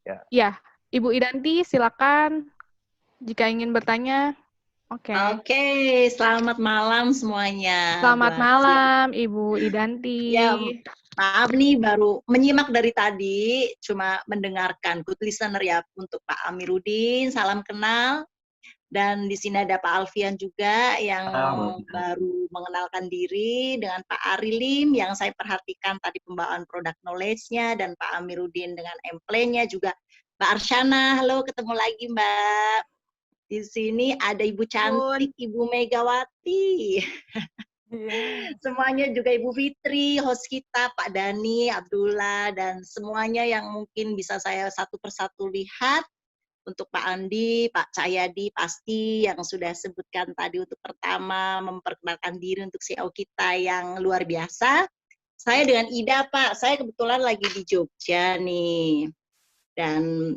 Ya. Ya, Ibu Idanti silakan jika ingin bertanya. Oke. Oke, selamat malam semuanya. Selamat buat malam Ibu Idanti. Ya, maaf nih baru menyimak dari tadi, cuma mendengarkan. Good listener ya untuk Pak Amiruddin, salam kenal. Dan di sini ada Pak Alfian juga yang baru mengenalkan diri, dengan Pak Ari Lim yang saya perhatikan tadi pembawaan product knowledge-nya, dan Pak Amiruddin dengan employ-nya juga. Mbak Arsyana, halo, ketemu lagi Mbak. Di sini ada Ibu cantik, Ibu Megawati. Semuanya juga Ibu Fitri, host kita, Pak Dani, Abdullah, dan semuanya yang mungkin bisa saya satu persatu lihat. Untuk Pak Andi, Pak Cahyadi pasti yang sudah sebutkan tadi untuk pertama memperkenalkan diri untuk CEO kita yang luar biasa. Saya dengan Ida Pak, saya kebetulan lagi di Jogja nih. Dan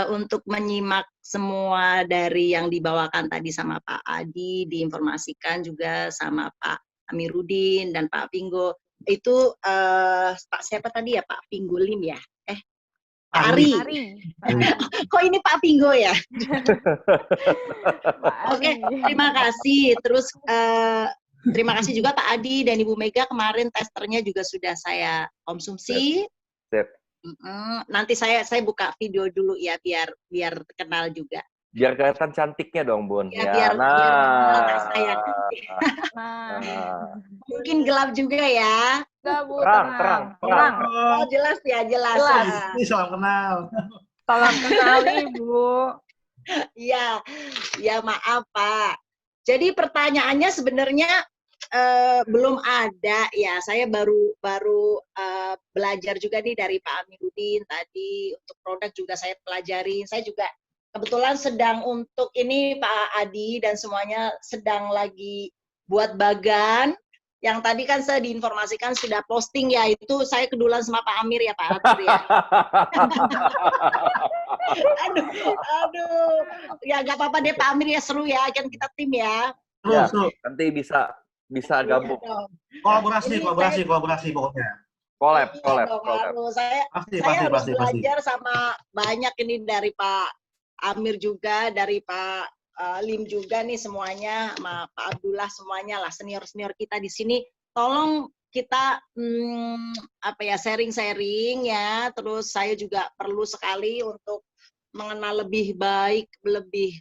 untuk menyimak semua dari yang dibawakan tadi sama Pak Adi, diinformasikan juga sama Pak Amiruddin dan Pak Pinggo. Itu Pak siapa tadi ya, Pak Pinggo Lim ya? Ari. Kok ini Pak Pinggo ya? Oke, terima kasih. Terus terima kasih juga Pak Adi dan Ibu Mega, kemarin testernya juga sudah saya konsumsi. Sip. Nanti saya buka video dulu ya biar kenal juga. Biar kelihatan cantiknya dong, Bun. Ya, biar saya. Mungkin gelap juga ya. Terang. Oh, jelas ya, jelas. Ini salam kenal. Salam kenal Ibu. Iya, ya maaf Pak. Jadi pertanyaannya sebenarnya belum ada ya. Saya baru belajar juga nih dari Pak Amiruddin tadi. Untuk produk juga saya pelajari. Saya juga kebetulan sedang untuk ini Pak Adi dan semuanya sedang lagi buat bagan. Yang tadi kan saya diinformasikan sudah posting ya, itu saya kedulan sama Pak Amir ya Pak Amir ya. aduh. Ya nggak apa-apa deh Pak Amir ya, seru ya, kan kita tim ya. Ya, nanti bisa gabung. Kolaborasi pokoknya. Collab. Saya harus belajar sama banyak ini dari Pak Amir juga, dari Pak Lim juga nih semuanya, sama Pak Abdullah semuanya lah, senior kita di sini. Tolong kita sharing ya. Terus saya juga perlu sekali untuk mengenal lebih baik, lebih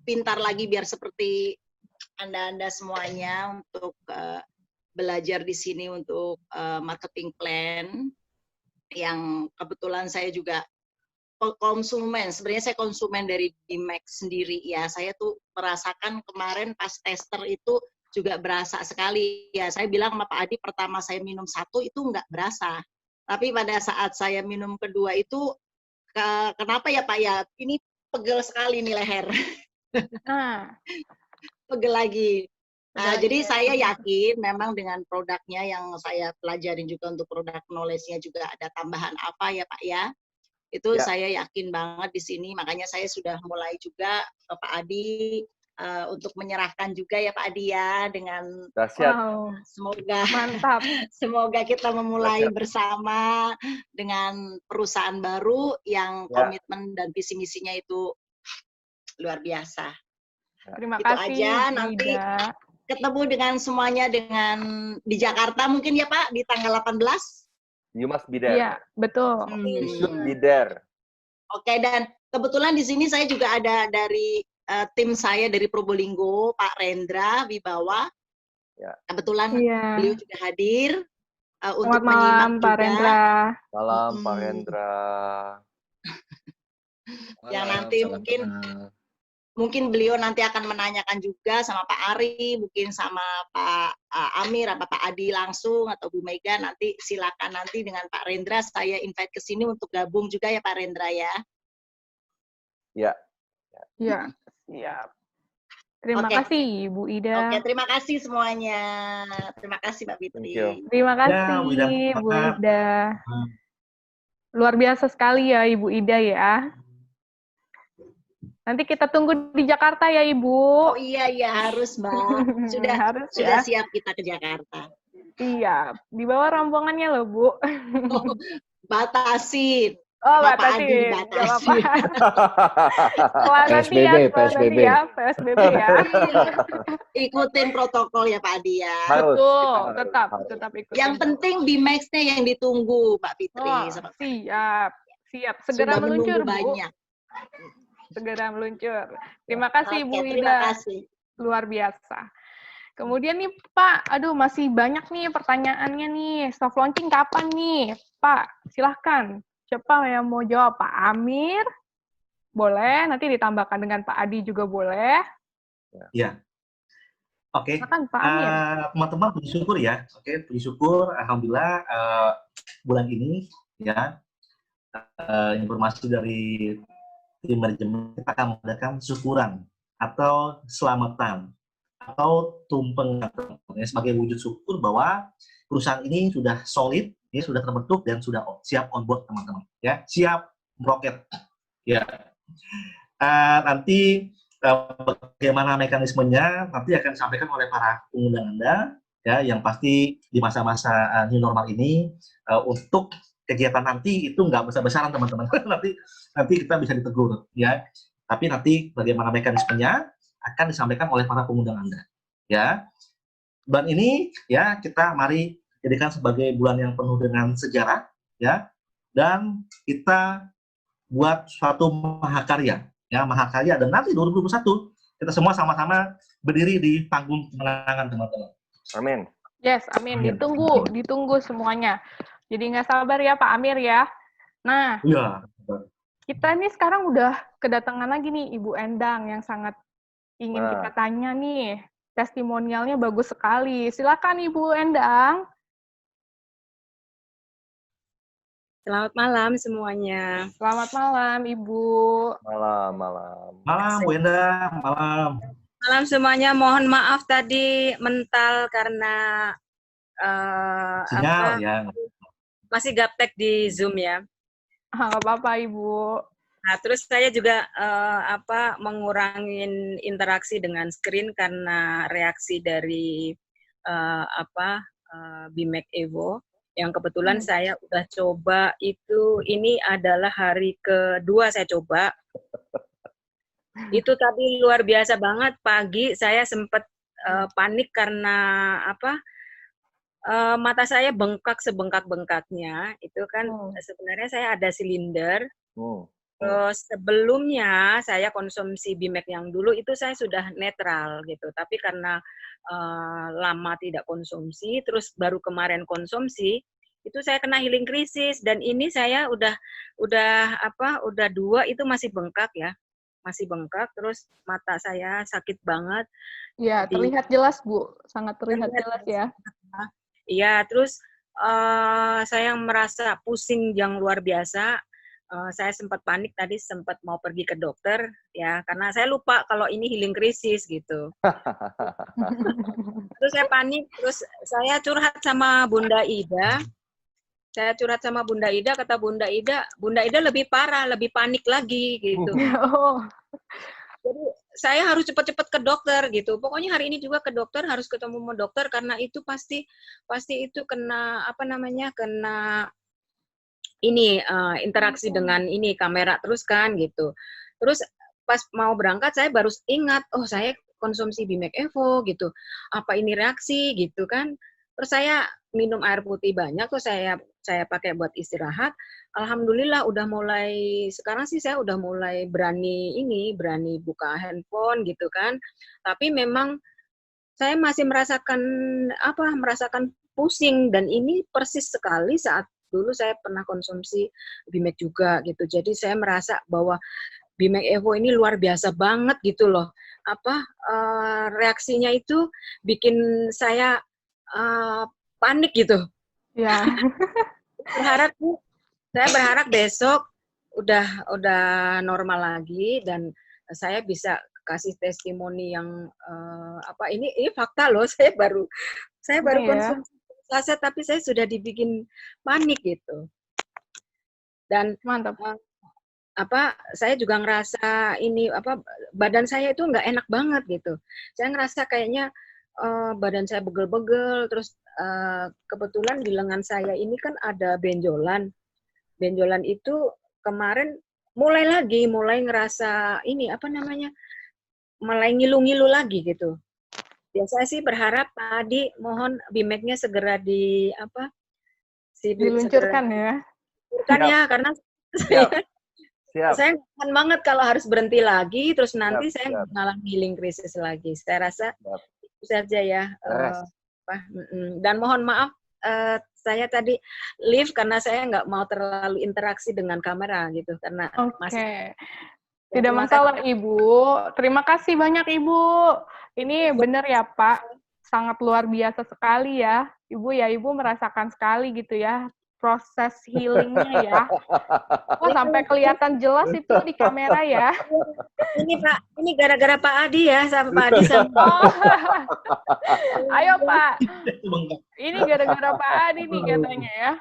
pintar lagi biar seperti Anda semuanya untuk belajar di sini untuk marketing plan yang kebetulan saya juga konsumen. Sebenarnya saya konsumen dari Dimax sendiri ya. Saya tuh merasakan kemarin pas tester itu juga berasa sekali ya. Saya bilang sama Pak Adi, pertama saya minum satu itu nggak berasa. Tapi pada saat saya minum kedua itu kenapa ya Pak ya? Ini pegel sekali nih leher. Pegel lagi. Nah, jadi saya yakin memang dengan produknya yang saya pelajarin juga untuk produk knowledge-nya juga ada tambahan apa ya Pak ya. Itu saya yakin banget di sini, makanya saya sudah mulai juga ke Pak Adi untuk menyerahkan juga ya Pak Adi ya, dengan semoga mantap. Semoga kita memulai bersama dengan perusahaan baru yang komitmen dan visi misinya itu luar biasa. Terima kasih. Itu aja, nanti ketemu dengan semuanya di Jakarta mungkin ya Pak di tanggal 18. You must be there. Iya, betul. You should be there. Oke, dan kebetulan di sini saya juga ada dari tim saya dari Probolinggo, Pak Rendra Wibawa. Ya. Kebetulan beliau juga hadir untuk menyimak Pak Rendra. Malam Pak Rendra. Yang nanti mungkin beliau nanti akan menanyakan juga sama Pak Ari, mungkin sama Pak Amir, apa Pak Adi langsung, atau Bu Mega, nanti silakan nanti dengan Pak Rendra, saya invite ke sini untuk gabung juga ya Pak Rendra ya. Ya. Ya, siap. Terima kasih Bu Ida. Oke, terima kasih semuanya. Terima kasih Mbak Fitri. Terima kasih Bu Ida. Luar biasa sekali ya Ibu Ida ya. Nanti kita tunggu di Jakarta ya Ibu. Oh iya harus Mbak. Sudah siap kita ke Jakarta. Iya, di bawah rombongannya loh Bu. Batasin. Oh, Sama Pak batasin. Adi Nggak dibatasi. apa-apa. PSBB, PSBB. Ya, PSBB ya. Ikutin protokol ya Pak Adi ya. Harus. Betul, Kita harus. tetap ikutin. Yang penting BMAX-nya yang ditunggu Mbak Fitri. Oh, Sama siap. Segera sudah meluncur, menunggu Bu. banyak. Segera meluncur. Terima kasih, Bu Oke, terima Ida. kasih. Luar biasa. Kemudian nih, Pak, aduh masih banyak nih pertanyaannya nih. Soft launching kapan nih? Pak, silahkan. Siapa yang mau jawab? Pak Amir? Boleh, nanti ditambahkan dengan Pak Adi juga boleh. Ya. Oke. Silakan, Pak Amir. Teman-teman puji syukur ya. Oke, puji syukur. Alhamdulillah bulan ini ya informasi dari tim manajemen kita akan mengadakan syukuran atau selamatan atau tumpeng ya, sebagai wujud syukur bahwa perusahaan ini sudah solid, ya, sudah terbentuk dan sudah siap on board teman-teman, ya, siap meroket, ya. Nanti bagaimana mekanismenya nanti akan disampaikan oleh para pengundang Anda, ya, yang pasti di masa-masa new normal ini untuk kegiatan nanti itu nggak besar-besaran teman-teman, nanti kita bisa ditegur, ya. Tapi nanti bagaimana mekanismenya akan disampaikan oleh para pengundang Anda, ya. Bulan ini, ya, kita mari jadikan sebagai bulan yang penuh dengan sejarah, ya, dan kita buat suatu mahakarya, ya, mahakarya, dan nanti 2021 kita semua sama-sama berdiri di panggung kemenangan, teman-teman. Amin. Yes, amin. Ditunggu semuanya. Jadi nggak sabar ya Pak Amir ya. Nah, Iya. kita ini sekarang udah kedatangan lagi nih Ibu Endang yang sangat ingin kita tanya nih. Testimonialnya bagus sekali. Silakan Ibu Endang. Selamat malam semuanya. Selamat malam Ibu. Malam. Malam, Bu Enda. Malam. Malam semuanya. Mohon maaf tadi mental karena Sinyal, ya. masih gaptek di Zoom ya. Nggak apa-apa Ibu. Nah, terus saya juga mengurangi interaksi dengan screen karena reaksi dari BMAX Evo yang kebetulan saya udah coba itu, ini adalah hari kedua saya coba. Itu tadi luar biasa banget, pagi saya sempat panik karena mata saya bengkak sebengkak-bengkaknya. Itu kan sebenarnya saya ada silinder. Terus sebelumnya saya konsumsi BMAX yang dulu itu saya sudah netral gitu, tapi karena lama tidak konsumsi, terus baru kemarin konsumsi, itu saya kena healing krisis dan ini saya udah 2 itu masih bengkak ya, masih bengkak, terus mata saya sakit banget. Ya, terlihat jelas Bu, sangat terlihat jelas ya. Iya, terus saya merasa pusing yang luar biasa. Saya sempat panik tadi, sempat mau pergi ke dokter ya karena saya lupa kalau ini healing krisis gitu. Terus saya panik, terus saya curhat sama Bunda Ida. Kata Bunda Ida lebih parah, lebih panik lagi gitu. Jadi saya harus cepat-cepat ke dokter gitu. Pokoknya hari ini juga ke dokter, harus ketemu sama dokter karena itu pasti itu kena kena ini interaksi dengan ini kamera terus kan gitu. Terus pas mau berangkat saya baru ingat, oh saya konsumsi BMAX Evo gitu. Apa ini reaksi gitu kan? Terus saya minum air putih banyak, terus saya pakai buat istirahat. Alhamdulillah udah mulai, sekarang sih saya udah mulai berani buka handphone gitu kan. Tapi memang saya masih merasakan pusing dan ini persis sekali saat dulu saya pernah konsumsi BMAX juga gitu. Jadi saya merasa bahwa BMAX Evo ini luar biasa banget gitu loh. Reaksinya itu bikin saya panik gitu. Ya. Saya berharap besok udah normal lagi dan saya bisa kasih testimoni yang ini fakta loh. Saya baru konsumsi saset tapi saya sudah dibikin panik gitu. Dan mantap. Saya juga ngerasa ini badan saya itu nggak enak banget gitu. Saya ngerasa kayaknya badan saya begel-begel, terus kebetulan di lengan saya ini kan ada benjolan. Benjolan itu kemarin mulai ngerasa ini apa namanya, mulai ngilu-ngilu lagi gitu. Biasanya sih berharap Pak Adi mohon BMAC-nya segera diluncurkan ya. Kan ya, karena Siap. saya kangen banget kalau harus berhenti lagi, terus nanti saya mengalami healing crisis lagi. Saya rasa itu saja ya. Dan mohon maaf, saya tadi leave karena saya nggak mau terlalu interaksi dengan kamera gitu, karena masih. Tidak masalah Ibu. Terima kasih banyak Ibu. Ini benar ya Pak, sangat luar biasa sekali ya. Ibu merasakan sekali gitu ya proses healingnya ya. Wah, sampai kelihatan jelas itu di kamera ya. Ini Pak, ini gara-gara Pak Adi ya, sama Pak Adi sama. Ayo Pak, ini gara-gara Pak Adi nih katanya ya.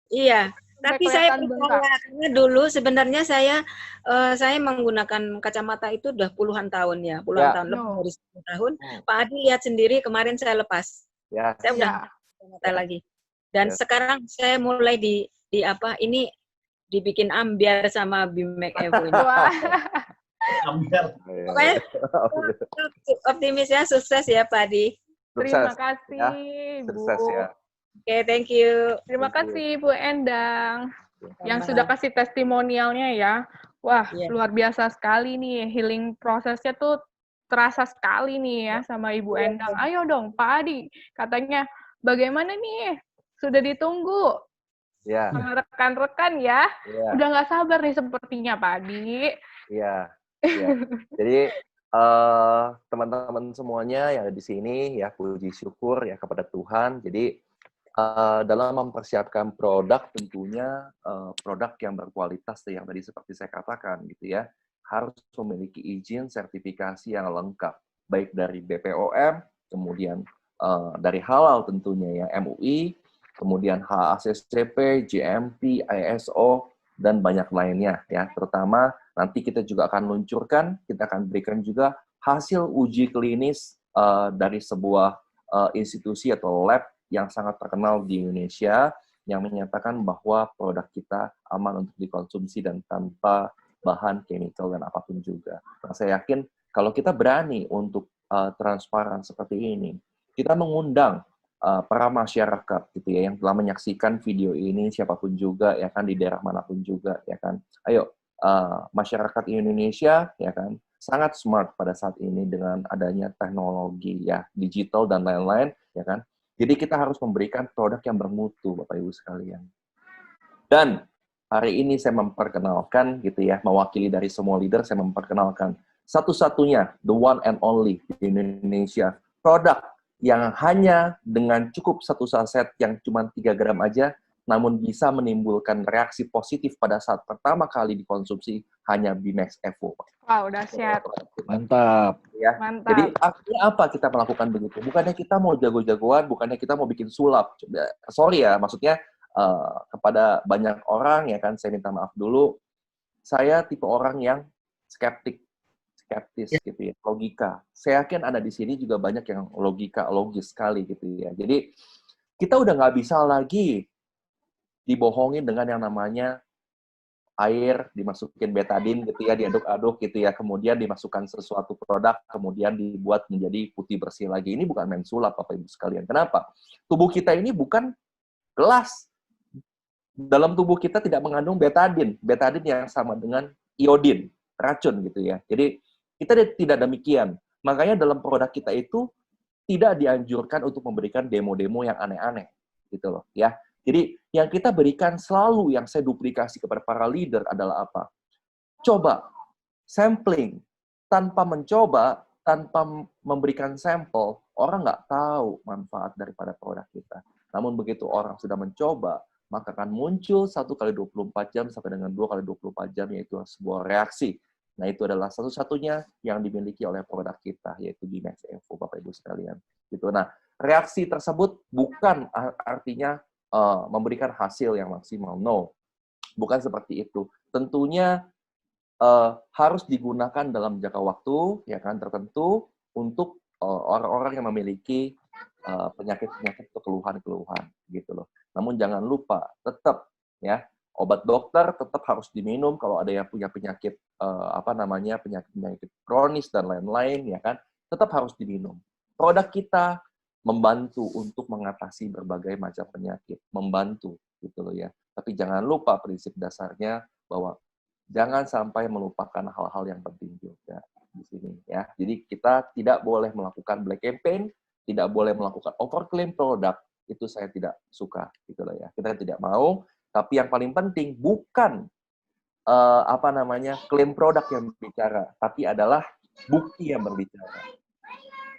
Iya. Tapi saya percaya, karena dulu sebenarnya saya menggunakan kacamata itu udah puluhan tahun ya, tahun, lebih dari 10 tahun. Pak Adi lihat sendiri, kemarin saya lepas. Saya udah kacamata lagi. Dan sekarang saya mulai ini dibikin ambiar sama BMAC Evo ini. Pokoknya optimis ya, sukses ya Pak Adi. Terima kasih Bu. Sukses ya. Oke, thank you. Terima kasih Bu Endang yang sudah kasih testimonialnya ya. Wah, luar biasa sekali nih. Healing prosesnya tuh terasa sekali nih ya sama Ibu Endang. Ayo dong Pak Adi, katanya bagaimana nih? Sudah ditunggu. Ya. Sama rekan-rekan ya. Udah nggak sabar nih sepertinya Pak Adi. Iya. Jadi teman-teman semuanya yang ada di sini ya, puji syukur ya kepada Tuhan. Jadi dalam mempersiapkan produk, tentunya produk yang berkualitas yang tadi seperti saya katakan gitu ya, harus memiliki izin sertifikasi yang lengkap, baik dari BPOM, kemudian dari halal tentunya ya, MUI, kemudian HACCP, GMP, ISO, dan banyak lainnya ya. Terutama nanti kita juga akan luncurkan, kita akan berikan juga hasil uji klinis dari sebuah institusi atau lab yang sangat terkenal di Indonesia yang menyatakan bahwa produk kita aman untuk dikonsumsi dan tanpa bahan chemical dan apapun juga. Nah, saya yakin kalau kita berani untuk transparan seperti ini, kita mengundang para masyarakat gitu ya yang telah menyaksikan video ini, siapapun juga ya kan, di daerah manapun juga ya kan. Ayo masyarakat Indonesia ya kan sangat smart pada saat ini dengan adanya teknologi ya digital dan lain-lain ya kan. Jadi kita harus memberikan produk yang bermutu, Bapak Ibu sekalian. Dan hari ini saya memperkenalkan gitu ya, mewakili dari semua leader, saya memperkenalkan satu-satunya, the one and only di Indonesia, produk yang hanya dengan cukup satu saset yang cuma 3 gram aja, namun bisa menimbulkan reaksi positif pada saat pertama kali dikonsumsi, hanya BMAC Evo. Wow, dahsyat. Mantap. Ya. Mantap. Jadi artinya apa kita melakukan begitu? Bukannya kita mau jago-jagoan, bukannya kita mau bikin sulap. Sorry ya, maksudnya kepada banyak orang ya kan, saya minta maaf dulu. Saya tipe orang yang skeptis gitu ya, logika. Saya yakin Anda di sini juga banyak yang logis sekali gitu ya. Jadi kita udah nggak bisa lagi dibohongin dengan yang namanya air, dimasukin betadin gitu ya, diaduk-aduk gitu ya, kemudian dimasukkan sesuatu produk, kemudian dibuat menjadi putih bersih lagi. Ini bukan main sulap, Bapak Ibu sekalian. Kenapa? Tubuh kita ini bukan gelas. Dalam tubuh kita tidak mengandung betadin. Betadin yang sama dengan iodin, racun gitu ya. Jadi kita tidak demikian. Makanya dalam produk kita itu tidak dianjurkan untuk memberikan demo-demo yang aneh-aneh gitu loh ya. Jadi yang kita berikan selalu, yang saya duplikasi kepada para leader adalah apa? Coba, sampling. Tanpa mencoba, tanpa memberikan sampel, orang nggak tahu manfaat daripada produk kita. Namun begitu orang sudah mencoba, maka akan muncul 1 kali 24 jam sampai dengan 2 kali 24 jam, yaitu sebuah reaksi. Nah, itu adalah satu-satunya yang dimiliki oleh produk kita, yaitu BMAC Evo, Bapak Ibu sekalian. Gitu. Nah, reaksi tersebut bukan artinya memberikan hasil yang maksimal. No, bukan seperti itu. Tentunya harus digunakan dalam jangka waktu ya kan tertentu untuk orang-orang yang memiliki penyakit-penyakit atau keluhan-keluhan gitu loh. Namun jangan lupa tetap ya Obat dokter tetap harus diminum kalau ada yang punya penyakit penyakit kronis dan lain-lain, ya kan, tetap harus diminum. Produk kita membantu untuk mengatasi berbagai macam penyakit, membantu gitu loh ya. Tapi jangan lupa prinsip dasarnya bahwa jangan sampai melupakan hal-hal yang penting juga di sini ya. Jadi kita tidak boleh melakukan black campaign, tidak boleh melakukan overclaim produk, itu saya tidak suka gitu loh ya. Kita tidak mau, tapi yang paling penting bukan klaim produk yang berbicara, tapi adalah bukti yang berbicara.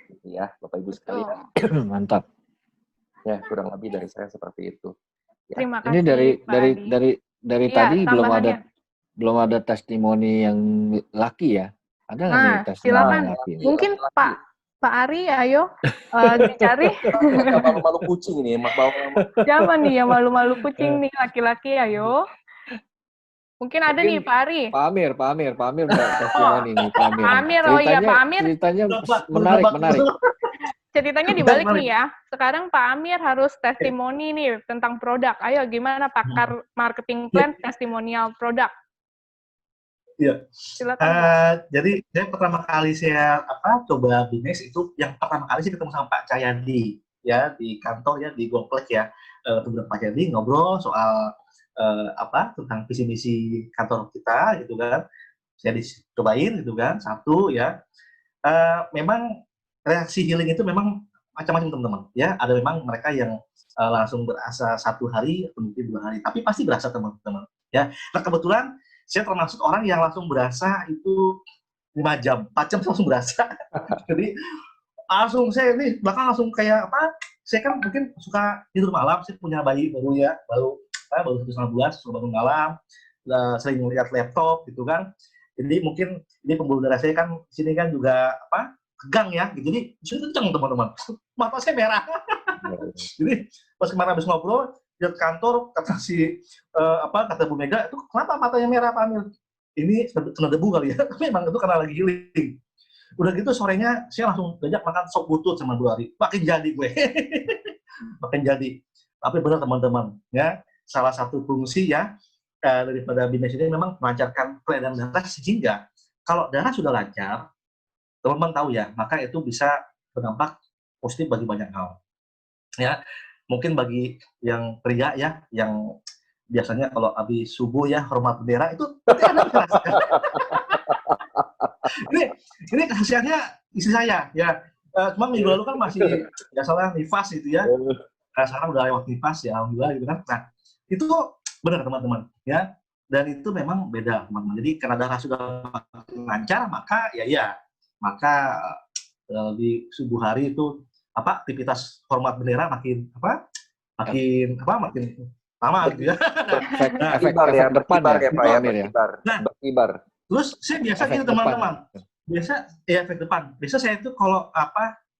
Gitu ya, Bapak Ibu sekalian. Mantap. Ya, kurang lebih dari saya seperti itu. Ya. Terima kasih. Ini dari Iya, tadi tambahannya. belum ada testimoni yang laki ya. Ada nggak nih testimoni silakan. yang laki? Mungkin Pak Ari, ayo dicari. Malu-malu kucing ini, Siapa nih yang malu-malu kucing nih, laki-laki, ayo. Mungkin ada nih Pak Ari. Pak Amir udah testimoni nih, Pak Amir. Pak Amir, oh iya Pak Amir. Ceritanya menarik. Ceritanya dibalik nih ya. Sekarang Pak Amir harus testimoni nih tentang produk. Ayo, gimana pakar marketing plan testimonial produk? Iya. Silakan. Jadi saya pertama kali saya coba bisnis itu yang pertama kali sih ketemu sama Pak Cahyadi ya di kantor ya di Goplex ya. Ketemu Pak Cahyadi ngobrol soal tentang visi misi kantor kita gitu kan. Saya dicobain gitu kan. Satu ya. Memang reaksi healing itu memang macam-macam teman-teman ya. Ada memang mereka yang langsung berasa 1 hari atau mungkin 2 hari, tapi pasti berasa teman-teman ya. Nah kebetulan saya termasuk orang yang langsung berasa itu 5 jam, 4 jam langsung berasa. Jadi langsung saya ini belakang langsung kayak saya kan mungkin suka tidur malam, saya punya bayi baru 1,5 bulan, suka bangun malam, sering melihat laptop gitu kan. Jadi mungkin ini pembuluh darah saya kan sini kan juga tegang ya, gitu. Jadi saya kenceng teman-teman, mata saya merah. Jadi pas kemarin habis ngobrol di kantor kata kata Bu Mega itu kenapa matanya merah Pak Amir? Ini kena debu kali ya, tapi memang itu karena lagi healing. Udah gitu sorenya saya langsung diajak makan sop butut sama 2 hari, makin jadi gue, makin jadi. Tapi benar teman-teman ya, salah satu fungsi ya daripada bisnis ini memang melancarkan peredaran darah sehingga kalau darah sudah lancar, teman-teman tahu ya, maka itu bisa berdampak positif bagi banyak hal. Ya, mungkin bagi yang pria ya, yang biasanya kalau habis subuh ya hormat bendera itu Anda bisa rasakan. ini khasiatnya istri saya ya. Cuma minggu lalu kan masih nggak salah nifas gitu ya. Sekarang udah lewat nifas ya, alhamdulillah gitu kan. Nah itu benar teman-teman ya. Dan itu memang beda teman-teman. Jadi karena darah sudah lancar maka maka di subuh hari itu aktivitas hormat bendera makin lama gitu ya. Berkibar ya Pak ya. Berkibar. Terus saya biasa gitu teman-teman. Efek depan. Biasa saya itu kalau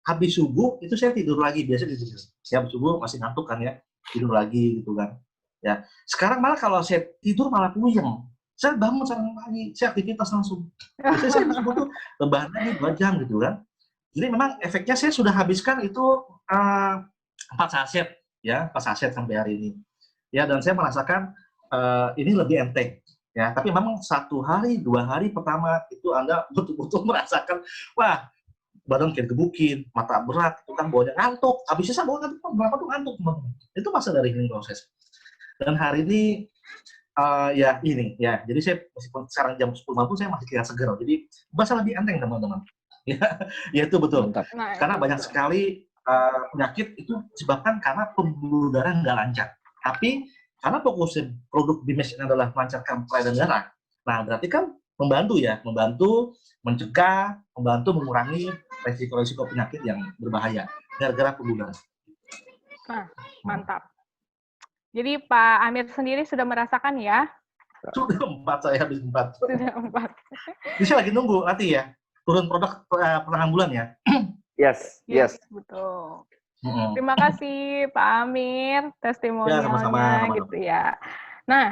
habis subuh itu saya tidur lagi, biasa tidur. Saya habis subuh masih ngantuk kan ya, tidur lagi gitu kan. Ya. Sekarang malah kalau saya tidur malah puyeng. Saya bangun sekarang pagi, saya aktivitas langsung. Biasanya saya habis subuh tuh rebahan lagi 2 jam gitu kan. Jadi memang efeknya saya sudah habiskan itu 4 saset ya, 4 saset sampai hari ini. Ya, dan saya merasakan ini lebih enteng ya. Tapi memang 1 hari, 2 hari pertama itu Anda betul-betul merasakan wah, badan kayak gebukin, mata berat, itu kan bawahnya ngantuk. Habisnya saya bawa berapa tuh ngantuk teman-teman. Itu masa dari healing proses. Dan hari ini jadi saya meskipun sekarang jam 10 malam saya masih kira seger. Jadi bahasa lebih enteng teman-teman. Ya itu betul. Karena banyak sekali penyakit itu disebabkan karena pembuluh darah nggak lancar. Tapi karena fokus produk BIMES ini adalah melancarkan peredaran darah, nah berarti kan membantu mencegah, membantu mengurangi resiko-resiko penyakit yang berbahaya gara-gara pembuluh darah. Nah, mantap. Jadi Pak Amir sendiri sudah merasakan ya? Sudah 4, saya habis 4. Sudah 4. Jadi saya lagi nunggu nanti ya, turun produk pertengahan bulan ya. Yes. Betul. Terima kasih Pak Amir testimonialnya gitu ya. Nah,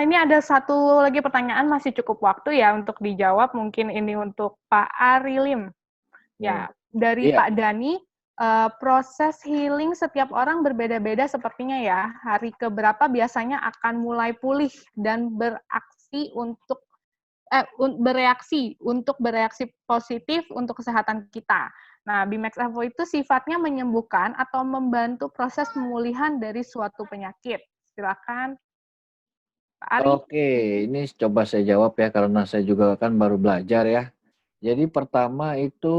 ini ada satu lagi pertanyaan, masih cukup waktu ya untuk dijawab. Mungkin ini untuk Pak Ari Lim. Ya, dari Pak Dani. proses healing setiap orang berbeda-beda sepertinya ya. Hari keberapa biasanya akan mulai pulih dan bereaksi positif untuk kesehatan kita. Nah, BIMAX Evo itu sifatnya menyembuhkan atau membantu proses pemulihan dari suatu penyakit. Silakan, Pak Ari. Oke, ini coba saya jawab ya karena saya juga kan baru belajar ya. Jadi pertama itu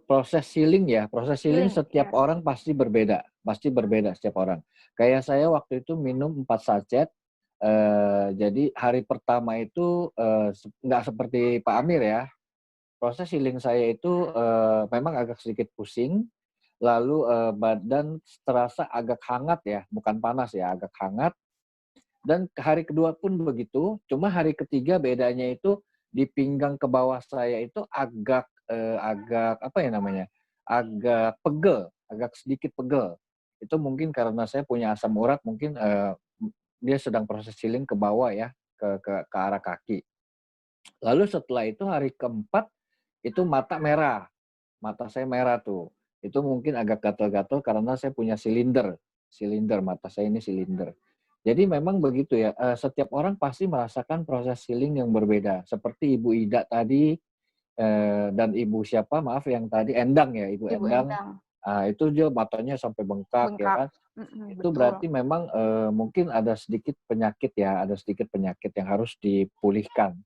proses healing ya. Proses healing setiap orang pasti berbeda setiap orang. Kayak saya waktu itu minum 4 sachet. Jadi hari pertama itu nggak seperti Pak Amir ya. Proses healing saya itu memang agak sedikit pusing. Lalu badan terasa agak hangat ya, bukan panas ya, agak hangat. Dan hari kedua pun begitu, cuma hari ketiga bedanya itu di pinggang ke bawah saya itu agak apa ya namanya? Agak pegel, agak sedikit pegel. Itu mungkin karena saya punya asam urat, mungkin dia sedang proses healing ke bawah ya, ke arah kaki. Lalu setelah itu hari keempat itu mata merah. Mata saya merah tuh. Itu mungkin agak gatal-gatal karena saya punya silinder, mata saya ini silinder. Jadi memang begitu ya, setiap orang pasti merasakan proses healing yang berbeda. Seperti Ibu Ida tadi, dan Ibu siapa, maaf yang tadi, Endang ya, Ibu Endang. Itu dia matanya sampai bengkak. Ya kan. Itu betul. berarti memang mungkin ada sedikit penyakit yang harus dipulihkan.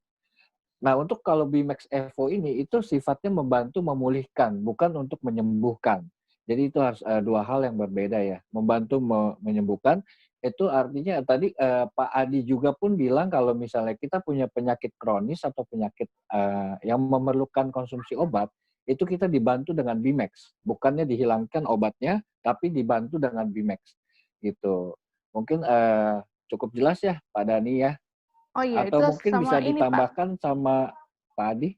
Nah, untuk kalau BIMAX Evo ini, itu sifatnya membantu memulihkan, bukan untuk menyembuhkan. Jadi itu harus dua hal yang berbeda ya. Membantu menyembuhkan, itu artinya tadi Pak Adi juga pun bilang kalau misalnya kita punya penyakit kronis atau penyakit yang memerlukan konsumsi obat, itu kita dibantu dengan BIMAX. Bukannya dihilangkan obatnya, tapi dibantu dengan BIMAX. Gitu. Mungkin cukup jelas ya Pak Dani ya. Oh iya, atau itu mungkin sama bisa ini, ditambahkan Pak. sama Pak Adi?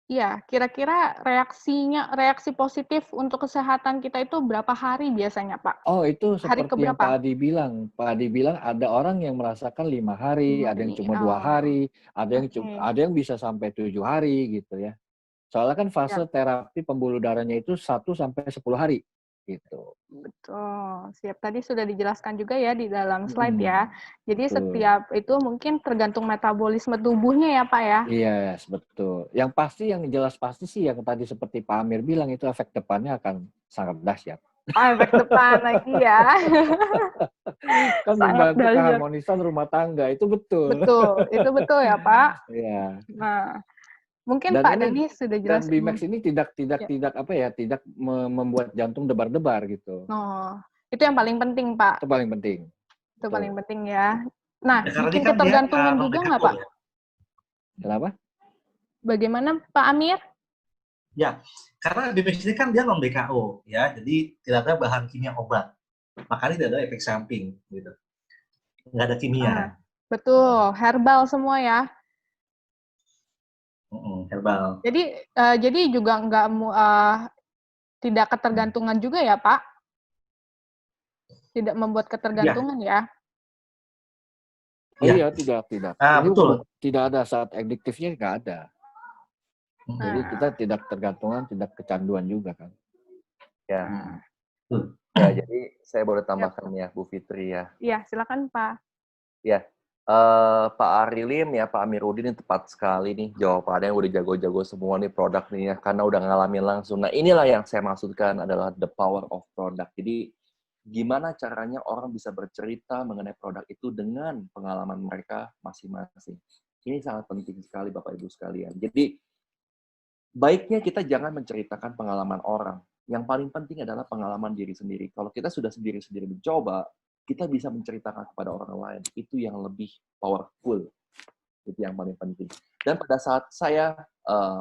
Iya, kira-kira reaksi positif untuk kesehatan kita itu berapa hari biasanya, Pak? Oh, itu Hari seperti yang keberapa? Pak Adi bilang. Pak Adi bilang ada orang yang merasakan 5 hari, ada yang cuma 2 hari, ada yang bisa sampai 7 hari gitu ya. Soalnya kan fase terapi pembuluh darahnya itu 1 sampai 10 hari gitu. Betul. Siap, tadi sudah dijelaskan juga ya di dalam slide ya. Jadi setiap itu mungkin tergantung metabolisme tubuhnya ya, Pak ya. Iya, betul. Yang jelas pasti sih yang tadi seperti Pak Amir bilang itu efek depannya akan sangat dahsyat. Oh, efek depan lagi ya. Kan membantu keharmonisan rumah tangga, itu betul. Betul, itu betul ya Pak. Iya. Nah, mungkin Pak Dani sudah jelas. Dan BIMAX ini tidak membuat jantung debar-debar gitu. Oh, itu yang paling penting Pak. Itu paling penting. Itu paling penting ya. Nah, bikin ketergantungan juga nggak Pak? Kenapa? Bagaimana Pak Amir? Ya, karena BIMAX ini kan dia non-BKO ya, jadi tidak ada bahan kimia obat, makanya tidak ada efek samping gitu, nggak ada kimia. Betul, herbal semua ya. Herbal. Jadi juga tidak ketergantungan juga ya Pak? Tidak membuat ketergantungan ya? Iya, tidak. Betul. Tidak ada saat adiktifnya, nggak ada. Jadi kita tidak tergantungan, tidak kecanduan juga kan. Ya. Ya, jadi saya boleh tambahkan ya, Bu Fitri ya. Iya, silakan Pak. Ya, Pak Arilim ya, Pak Amiruddin ini tepat sekali nih jawabannya, udah jago-jago semua nih produk nih ya, karena udah ngalamin langsung. Nah inilah yang saya maksudkan adalah the power of product. Jadi gimana caranya orang bisa bercerita mengenai produk itu dengan pengalaman mereka masing-masing. Ini sangat penting sekali Bapak Ibu sekalian. Jadi baiknya kita jangan menceritakan pengalaman orang. Yang paling penting adalah pengalaman diri sendiri. Kalau kita sudah sendiri-sendiri mencoba, kita bisa menceritakan kepada orang lain. Itu yang lebih powerful. Itu yang paling penting. Dan pada saat saya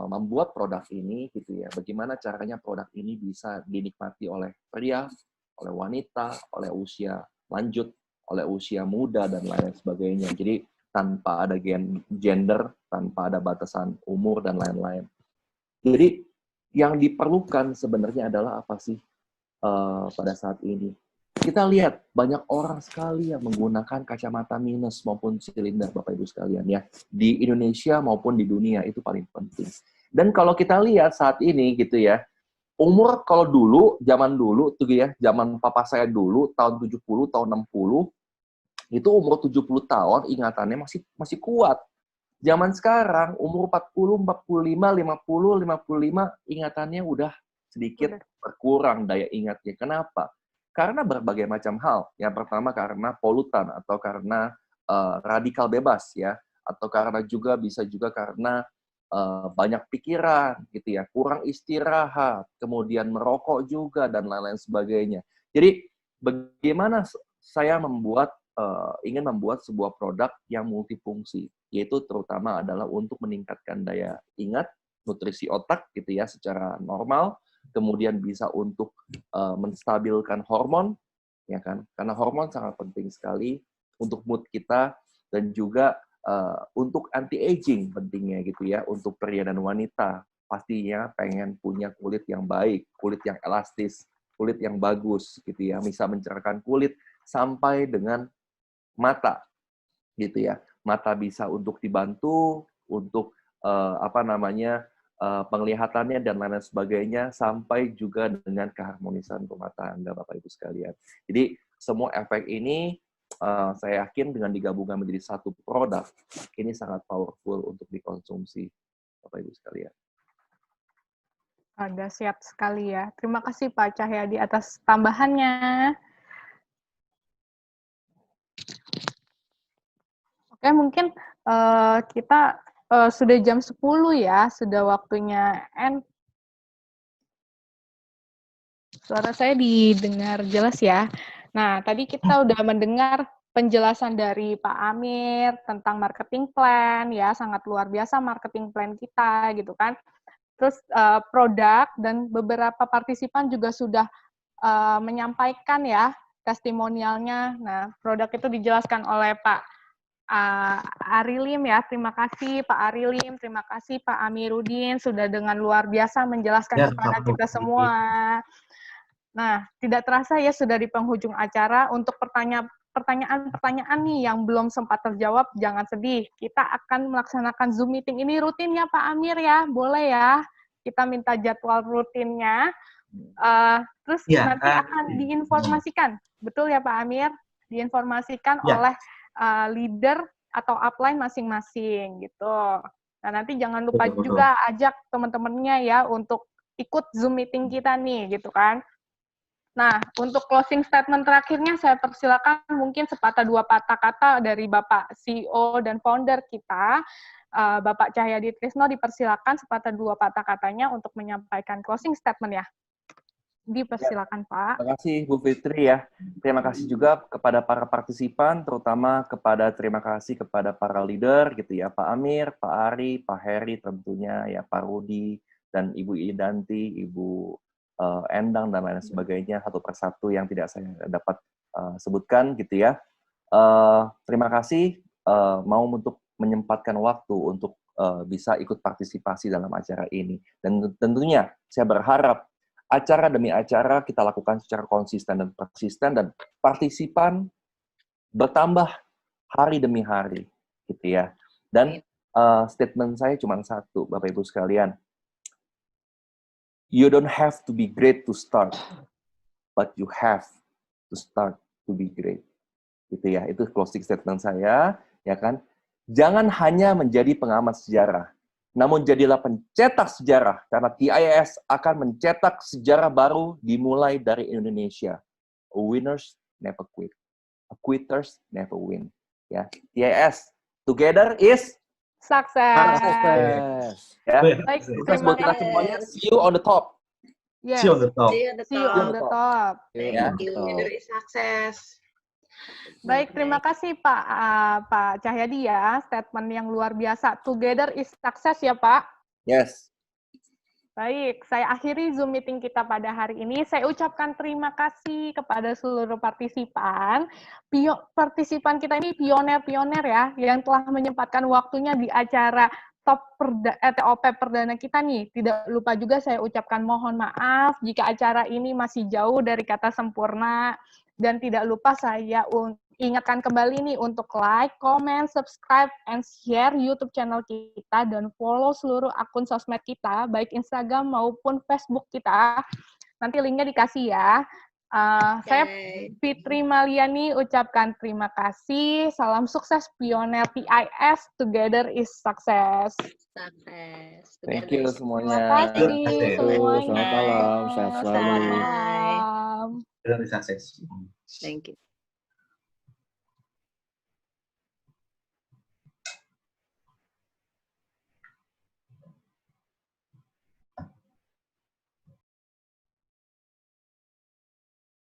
membuat produk ini, gitu ya, bagaimana caranya produk ini bisa dinikmati oleh pria, oleh wanita, oleh usia lanjut, oleh usia muda, dan lain sebagainya. Jadi tanpa ada gender, tanpa ada batasan umur, dan lain-lain. Jadi yang diperlukan sebenarnya adalah apa sih pada saat ini? Kita lihat banyak orang sekali yang menggunakan kacamata minus maupun silinder Bapak Ibu sekalian ya. Di Indonesia maupun di dunia itu paling penting. Dan kalau kita lihat saat ini gitu ya, umur kalau dulu, zaman dulu tuh ya, zaman papa saya dulu, tahun 70, tahun 60, itu umur 70 tahun ingatannya masih kuat. Zaman sekarang, umur 40, 45, 50, 55, ingatannya udah sedikit berkurang daya ingatnya. Kenapa? Karena berbagai macam hal. Yang pertama karena polutan, atau karena radikal bebas, ya. Atau karena bisa juga karena banyak pikiran gitu ya, kurang istirahat, kemudian merokok juga dan lain-lain sebagainya. Jadi bagaimana saya ingin membuat sebuah produk yang multifungsi, yaitu terutama adalah untuk meningkatkan daya ingat, nutrisi otak gitu ya secara normal, kemudian bisa untuk menstabilkan hormon, ya kan? Karena hormon sangat penting sekali untuk mood kita, dan juga untuk anti-aging pentingnya gitu ya, untuk pria dan wanita pastinya pengen punya kulit yang baik, kulit yang elastis, kulit yang bagus gitu ya, bisa mencerahkan kulit sampai dengan mata gitu ya. Mata bisa untuk dibantu untuk penglihatannya dan lain sebagainya, sampai juga dengan keharmonisan rumah tangga Bapak Ibu sekalian. Jadi semua efek ini saya yakin dengan digabungkan menjadi satu produk, ini sangat powerful untuk dikonsumsi, Bapak Ibu sekalian. Ada siap sekali ya. Terima kasih Pak Cahyadi atas tambahannya. Oke, mungkin kita sudah jam 10 ya, sudah waktunya end. Suara saya didengar jelas ya. Nah, tadi kita udah mendengar penjelasan dari Pak Amir tentang marketing plan, ya, sangat luar biasa marketing plan kita, gitu kan. Terus produk dan beberapa partisipan juga sudah menyampaikan ya testimonialnya. Nah, produk itu dijelaskan oleh Pak Arilim ya. Terima kasih Pak Arilim, terima kasih Pak Amiruddin sudah dengan luar biasa menjelaskan kepada kita semua. Nah, tidak terasa ya sudah di penghujung acara. Untuk pertanyaan-pertanyaan nih yang belum sempat terjawab, jangan sedih. Kita akan melaksanakan Zoom meeting ini rutin ya Pak Amir ya, boleh ya? Kita minta jadwal rutinnya. Terus ya, nanti akan diinformasikan, betul ya Pak Amir? Diinformasikan oleh leader atau upline masing-masing gitu. Nah, nanti jangan lupa juga ajak teman-temannya ya untuk ikut Zoom meeting kita nih, gitu kan. Nah, untuk closing statement terakhirnya saya persilakan mungkin sepatah dua patah kata dari Bapak CEO dan founder kita, Bapak Cahyadi Trisno, dipersilakan sepatah dua patah katanya untuk menyampaikan closing statement ya. Dipersilakan Pak. Terima kasih Bu Fitri ya. Terima kasih juga kepada para partisipan, terutama terima kasih kepada para leader gitu ya, Pak Amir, Pak Ari, Pak Heri tentunya ya, Pak Rudi dan Ibu Idanti, Ibu Endang dan lain sebagainya, satu persatu yang tidak saya dapat sebutkan gitu ya. Terima kasih mau untuk menyempatkan waktu untuk bisa ikut partisipasi dalam acara ini, dan tentunya saya berharap acara demi acara kita lakukan secara konsisten dan persisten, dan partisipan bertambah hari demi hari gitu ya. Dan statement saya cuma satu, Bapak Ibu sekalian. You don't have to be great to start, but you have to start to be great. Gitu ya, itu closing statement saya, ya kan? Jangan hanya menjadi pengamat sejarah, namun jadilah pencetak sejarah, karena TIS akan mencetak sejarah baru dimulai dari Indonesia. A winners never quit, a quitters never win. Ya, TIS together is Success. Ya. Baik, buat kita semuanya, see you on the top. Yes. See you on the top. See you on the top. Thank you. Dari sukses. Baik, terima kasih Pak Cahyadi ya, statement yang luar biasa. Together is success ya Pak. Yes. Baik, saya akhiri Zoom meeting kita pada hari ini. Saya ucapkan terima kasih kepada seluruh partisipan. Partisipan kita ini pioner-pioner ya, yang telah menyempatkan waktunya di acara TOP perdana kita nih. Tidak lupa juga saya ucapkan mohon maaf jika acara ini masih jauh dari kata sempurna. Dan tidak lupa saya ingatkan kembali nih untuk like, comment, subscribe, and share YouTube channel kita dan follow seluruh akun sosmed kita, baik Instagram maupun Facebook kita. Nanti linknya dikasih ya. Saya Fitri Maliani ucapkan terima kasih. Salam sukses Pioneer TIS. Together is success. Thank you semuanya. Terima kasih semuanya. Selamat malam, sehat selalu. Selamat malam. Dari sukses. Thank you.